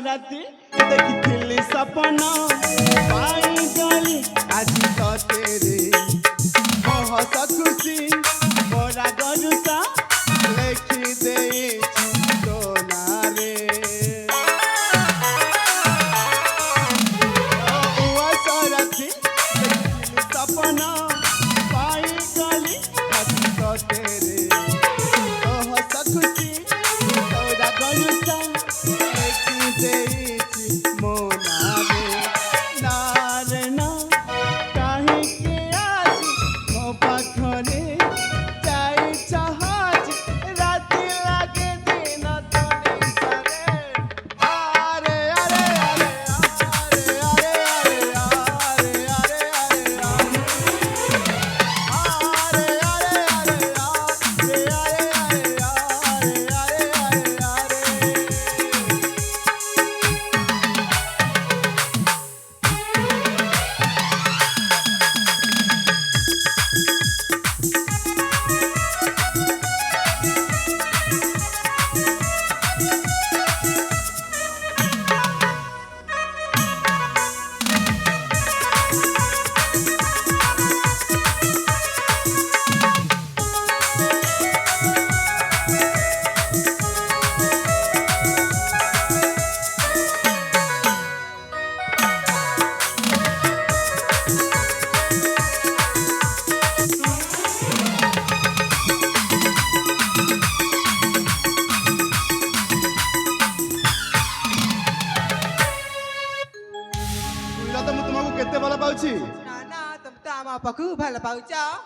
राति देखी सपना पाई गली आज तो तेरे बहुत खुशी मोरा गरुसा लिखी दे सोनारे राति देखी सपना पाई गली आज तो तेरे बहुत खुशी मोरा गरुसा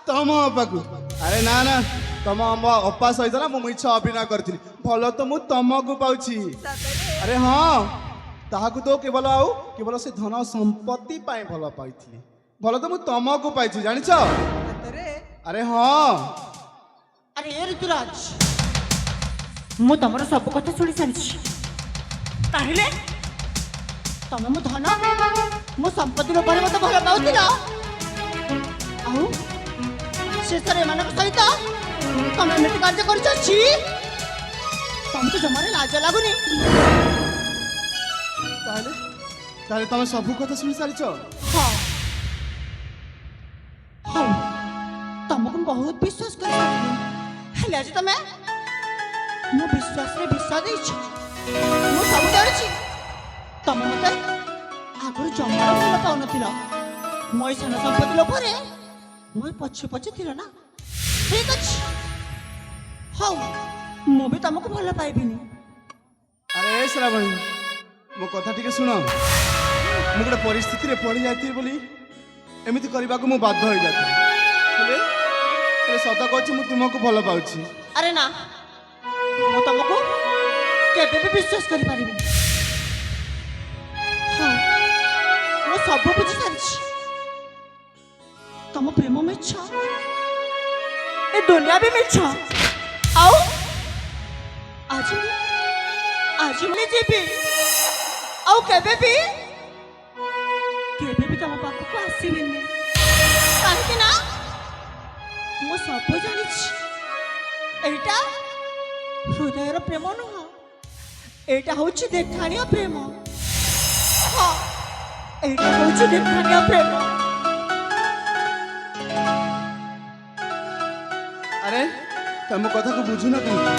अरे ना ना तुम अपा सहित ना मुझे मिछ अभिनय करी भल तो मुझे तुमको पाऊँ अरे हाँ ताकू तो केवल आउ केवल से धन संपत्ति भल पाई भल तो मुझे तुमको पाई जान अरे हाँ अरे ऋतुराज मु तुम सब कथा शुणी सारी तुम मो धन मो संपत्ति रूप में मत भल पाऊल शेष सहित तुम एमती कार्य तुमको जमारे लाज लगुनि तुम सब कथा शुणी सारी हाँ हाँ तुमको बहुत विश्वास कर आज तुम मो विश्वास विश्वास सब जानी तुम मत आगुरी जमार भल पाऊन मो सान संपत्ति लोभरे मैं पछे पछे थी ना ठीक अच्छे हाँ मु भी तुमको भल पाइबिनी अरे श्रावणी मो कथा टिके सुन मु गोटे परिस्थिति रे पड़ जाती बोली एमती करने को बाध्य हो जाती सत कहूँ मु तुमको भल पाऊँ अरे ना मु तुमको केबे भी विश्वास कर पारिबी हाँ मु सब बुझी सारी तुम प्रेम मिछ ए दुनिया भी मिछ ଆଜି ମୁଁ ଯିବି ଆଉ କେବେ ବି ତମ ପାଖକୁ ଆସିବିନି। କାହିଁକି ନା ମୁଁ ସବୁ ଜାଣିଛି ଏଇଟା ହୃଦୟର ପ୍ରେମ ନୁହଁ, ଏଇଟା ହଉଛି ଦେଖାଣିଆ ପ୍ରେମ। ହଁ, ଏଇଟା ହଉଛି ଦେଖାଣିଆ ପ୍ରେମ। ଆରେ ତମ କଥାକୁ ବୁଝୁନ କାହିଁକି?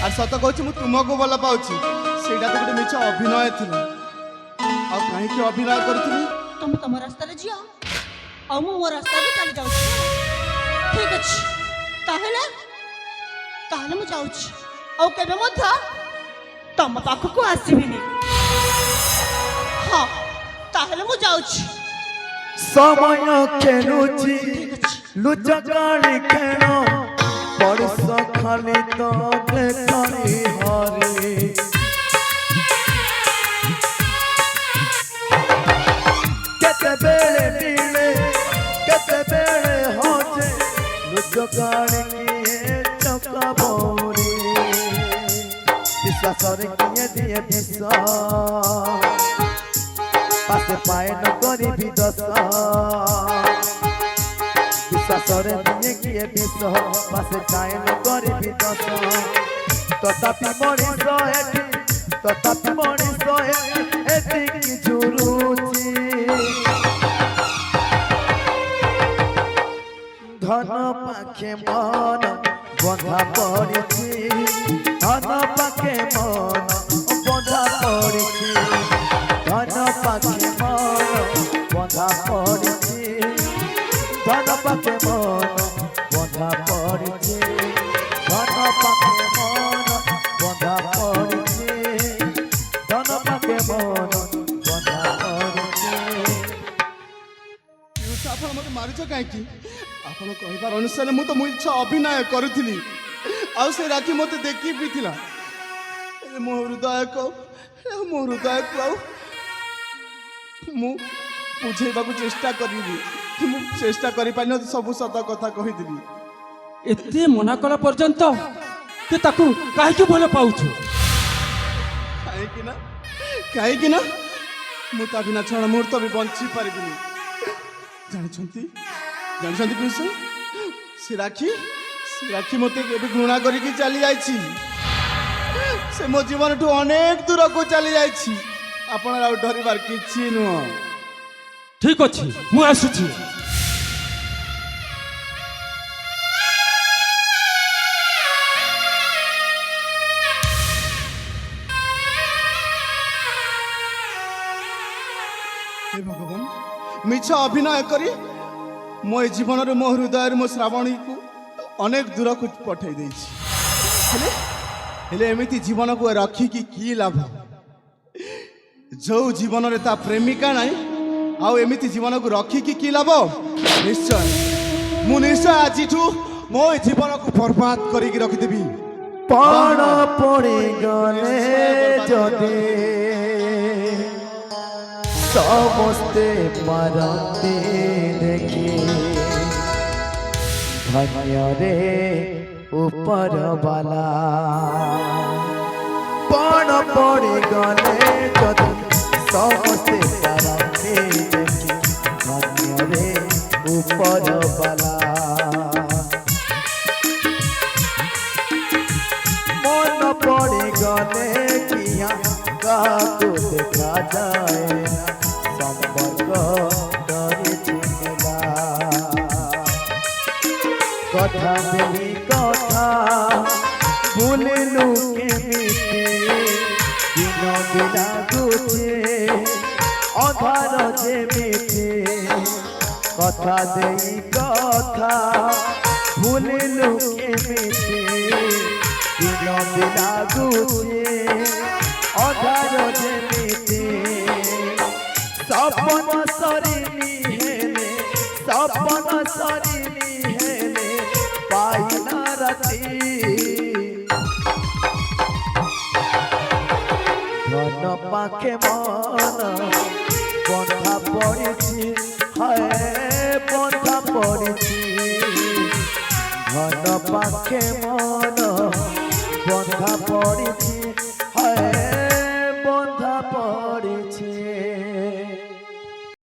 আর সত কହୁଛି ମୁଁ ତୁମକୁ ଭଲ ପାଉଛି, ସେଇଟା ତ ଗୋଟେ ମିଛ ଅଭିନୟ ଥିଲା। ଆଉ କାହିଁକି ଅଭିନୟ କରୁଥିଲି? ତମେ ତମ ରାସ୍ତାରେ ଯିଅ ଆଉ ମୁଁ ମୋ ରାସ୍ତାରେ ଚାଲି ଯାଉଛି। ଠିକ ଅଛି, ତାହେଲେ ମୁଁ ଯାଉଛି ଆଉ କେବେ ମଧ୍ୟ ତମ ପାଖକୁ ଆସିବିନି। ହଁ, ତାହେଲେ ମୁଁ ଯାଉଛି। সময় খেলুছি লুচকালি খেল পরশ খালি তো দেখাই হরে কেতবেলে মিলে কেতবেলে হচ্ছে লুচকালি কিয়ে চকা বৌরি বিশ্বাসরে কিয়ে দিয়ে বিশ্বাস পাশে পায়ে ন গরিবি দশ বিশ্বাসরে দিয়ে গিয়ে বিষ পাশে পায়ে ন গরিবি দশ তথাপি মଣିଷ এটিকি ঝুরুছি ধন পাখে মন বন্ধা পড়িছি ধন পাখে মন বন্ধা পড়িছি ধন পাখে মন বন্ধা পড়িছি ধন পাখে মন বন্ধা পড়িছি ধন পাখে মন বন্ধা পড়িছি ধন পাখে মন বন্ধা পড়িছি। ଆପଣ ମୋତେ ମାରୁଛ କାହିଁକି? ଆପଣ କହିବାର ଅନୁସାରେ ମୁଁ ତ ମିଛ ଅଭିନୟ କରୁଥିଲି, ଆଉ ସେ ରାକ୍ଷୀ ମୋତେ ଦେଖି ବି ଥିଲା। ମୋ ହୃଦୟକୁ ଆଉ ମୁଁ ବୁଝେଇବାକୁ ଚେଷ୍ଟା କରିବି, ମୁଁ ଚେଷ୍ଟା କରିପାରିନଥିଲି, ସବୁ ସତ କଥା କହିଥିଲି। ଏତେ ମନା କଲା ପର୍ଯ୍ୟନ୍ତ ତୁ ତାକୁ କାହିଁକି ଭଲ ପାଉଛୁ? କାହିଁକି ନା ମୁଁ ତା ବିନା ଛଣ ମୁହୂର୍ତ୍ତ ବି ବଞ୍ଚି ପାରିବିନି। ଜାଣିଛନ୍ତି ପିଉଷ, ସେ ରାକ୍ଷୀ ମୋତେ ଏବେ ଘୃଣା କରିକି ଚାଲି ଯାଇଛି। ସେ ମୋ ଜୀବନଠୁ ଅନେକ ଦୂରକୁ ଚାଲି ଯାଇଛି। ଆପଣ ଆଉ ଡରିବାର କିଛି ନୁହଁ। ଠିକ ଅଛି, ମୁଁ ଆସୁଛି। ହେ ଭଗବାନ, ମିଛ ଅଭିନୟ କରି ମୋ ଏ ଜୀବନରେ ମୋ ହୃଦୟରେ ମୋ ଶ୍ରାବଣୀକୁ ଅନେକ ଦୂରକୁ ପଠାଇ ଦେଇଛି। ହେଲେ ଏମିତି ଜୀବନକୁ ରଖିକି କି ଲାଭ? ଯୋଉ ଜୀବନରେ ତା ପ୍ରେମିକା ନାହିଁ, ଆଉ ଏମିତି ଜୀବନକୁ ରଖିକି କି ଲାଭ? ମୁଁ ନିଶ୍ଚୟ ଆଜିଠୁ ମୋ ଏ ଜୀବନକୁ ବର୍ବାଦ କରିକି ରଖିଦେବି। ପଣ ପଡ଼ିଗଲେ ଯଦି ସମସ୍ତେ ପାରନ୍ତି ଦେଖି ଧନ୍ୟରେ ଉପରବାଲା ପଣ ପଡ଼ିଗଲେ ଯଦି ସମସ୍ତେ ପାରନ୍ତି ଦେଖି ଧନ୍ୟରେ ଉପରବାଲା মন পড়ে গলে কিয়া কাকু দেখা যায় না সম্পর্ক ডরে চিনিলা কথা বেলি কথা ভুলিলু কেমিতে দিন দিনা গুছে অধার যেমিতে কথা দেই কথা ভুলিলু কেমিতে দিন দিনা গুছে অধার যেমিতে সপন সরিনি হেলে সপন সরিনি হেলে পাইনা রাতি ধন পাখে মন বন্ধা পড়েছি হায় বন্ধা পড়েছি ধন পাখে মন বন্ধা ସୁଦ୍ଧା ପଡ଼ି